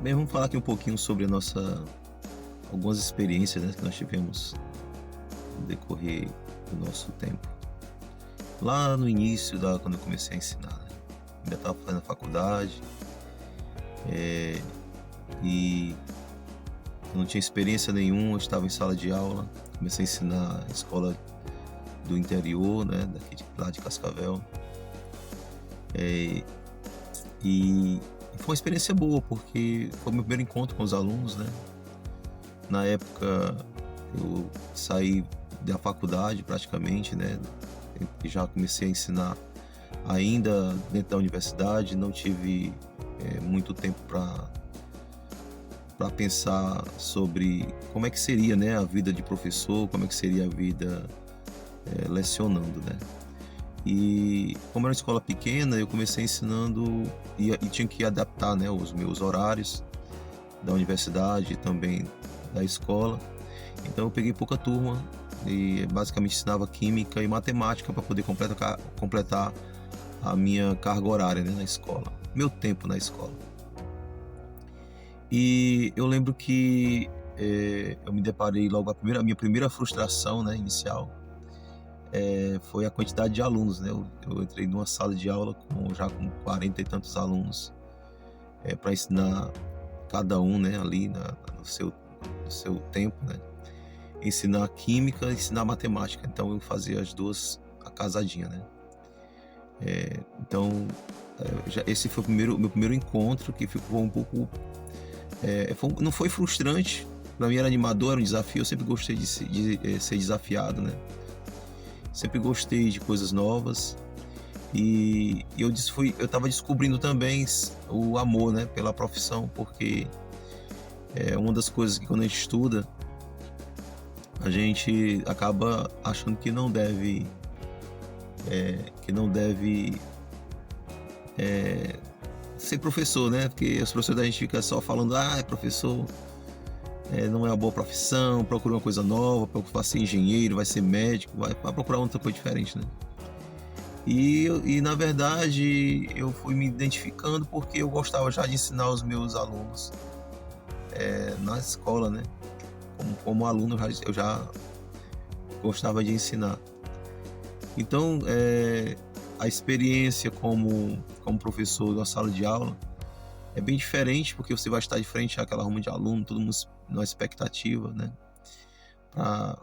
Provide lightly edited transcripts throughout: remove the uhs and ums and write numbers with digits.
Bem, vamos falar aqui um pouquinho sobre algumas experiências, né, que nós tivemos no decorrer do nosso tempo. Lá no início, quando eu comecei a ensinar, né, ainda estava fazendo a faculdade, eh, e eu não tinha experiência nenhuma, eu estava em sala de aula, comecei a ensinar a escola do interior, né, lá de Cascavel, eh, e foi uma experiência boa, porque foi o meu primeiro encontro com os alunos, né. Na época eu saí da faculdade praticamente, né, e já comecei a ensinar ainda dentro da universidade, não tive, muito tempo para pensar sobre como é que seria, né, a vida de professor, como é que seria a vida, lecionando, né. E como era uma escola pequena, eu comecei ensinando e tinha que adaptar, né, os meus horários da universidade e também da escola. Então eu peguei pouca turma e basicamente ensinava química e matemática para poder completar a minha carga horária, né, na escola, meu tempo na escola. E eu lembro que, eu me deparei logo a minha primeira frustração, né, inicial, foi a quantidade de alunos, né. Eu entrei numa sala de aula com 40 e tantos alunos, para ensinar cada um, né, ali no seu tempo, né. Ensinar química, ensinar matemática, então eu fazia as 2 a casadinha, né. Então, já esse foi o meu primeiro encontro que ficou um pouco, não foi frustrante, pra mim era animador, era um desafio, eu sempre gostei ser desafiado, né. Sempre gostei de coisas novas, e eu estava descobrindo também o amor, né, pela profissão, porque é uma das coisas que quando a gente estuda, a gente acaba achando que não deve ser professor, né? Porque os professores da gente fica só falando, é professor, não é uma boa profissão, procura uma coisa nova, vai ser engenheiro, vai ser médico, vai procurar outra coisa diferente, né? E na verdade eu fui me identificando porque eu gostava já de ensinar os meus alunos, na escola, né? Como aluno eu já gostava de ensinar. Então, a experiência como professor da sala de aula é bem diferente, porque você vai estar de frente àquela ruma de aluno, todo mundo numa expectativa, né, para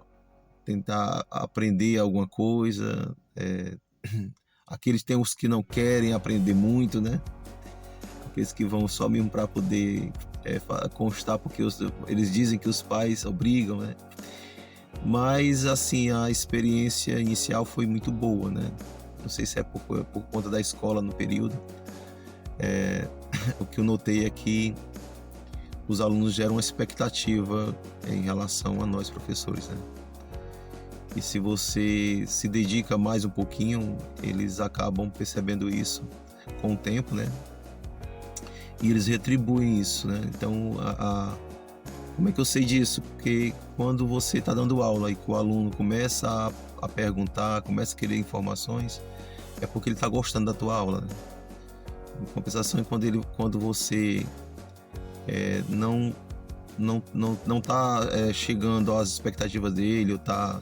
tentar aprender alguma coisa. Tem os que não querem aprender muito, né, aqueles que vão só mesmo para poder, constar, porque eles dizem que os pais obrigam, né. Mas, assim, a experiência inicial foi muito boa, né. Não sei se é por conta da escola no período, o que eu notei é que os alunos geram uma expectativa em relação a nós professores, né. E se você se dedica mais um pouquinho, eles acabam percebendo isso com o tempo, né, e eles retribuem isso, né. Então como é que eu sei disso? Porque quando você está dando aula e que o aluno começa a perguntar, começa a querer informações, é porque ele está gostando da tua aula, né. Em compensação, quando você, não está chegando às expectativas dele, ou está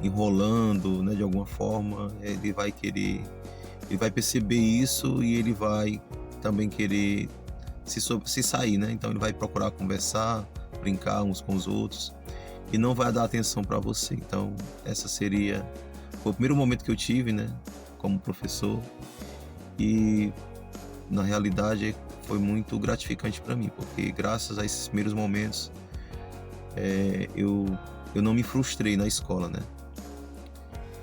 enrolando, né, de alguma forma, ele vai perceber isso e ele vai também querer se sair, né. Então ele vai procurar conversar, brincar uns com os outros e não vai dar atenção para você. Então foi o primeiro momento que eu tive, né, como professor, e na realidade foi muito gratificante para mim, porque graças a esses primeiros momentos, eu não me frustrei na escola, né.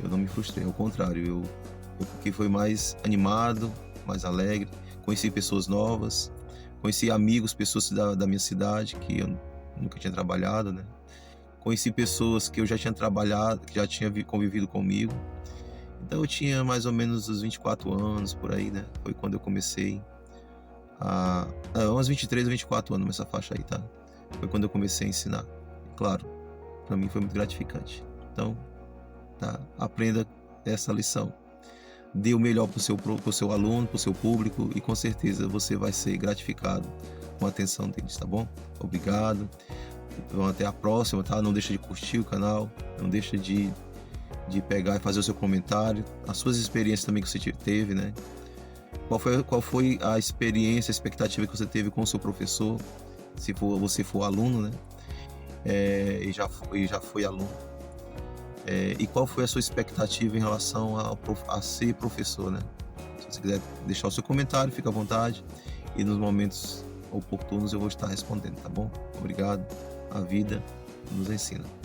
Eu não me frustrei, ao contrário, eu fiquei foi mais animado, mais alegre, conheci pessoas novas, conheci amigos, pessoas da minha cidade que eu nunca tinha trabalhado, né. Conheci pessoas que eu já tinha trabalhado, que já tinha convivido comigo. Então eu tinha mais ou menos os 24 anos, por aí, né, foi quando eu comecei uns 23 ou 24 anos, nessa faixa aí, tá. Foi quando eu comecei a ensinar. Claro, para mim foi muito gratificante. Então, tá, aprenda essa lição. dê o melhor pro seu aluno, pro seu público, e com certeza você vai ser gratificado com a atenção deles, tá bom? Obrigado. Então, até a próxima, tá? Não deixa de curtir o canal, não deixa de pegar e fazer o seu comentário, as suas experiências também que você teve, né? Qual foi a experiência, a expectativa que você teve com o seu professor, se você for aluno, né? E já foi aluno. E qual foi a sua expectativa em relação a ser professor, né? Se você quiser deixar o seu comentário, fica à vontade, e nos momentos oportunos eu vou estar respondendo, tá bom? Obrigado. A vida nos ensina.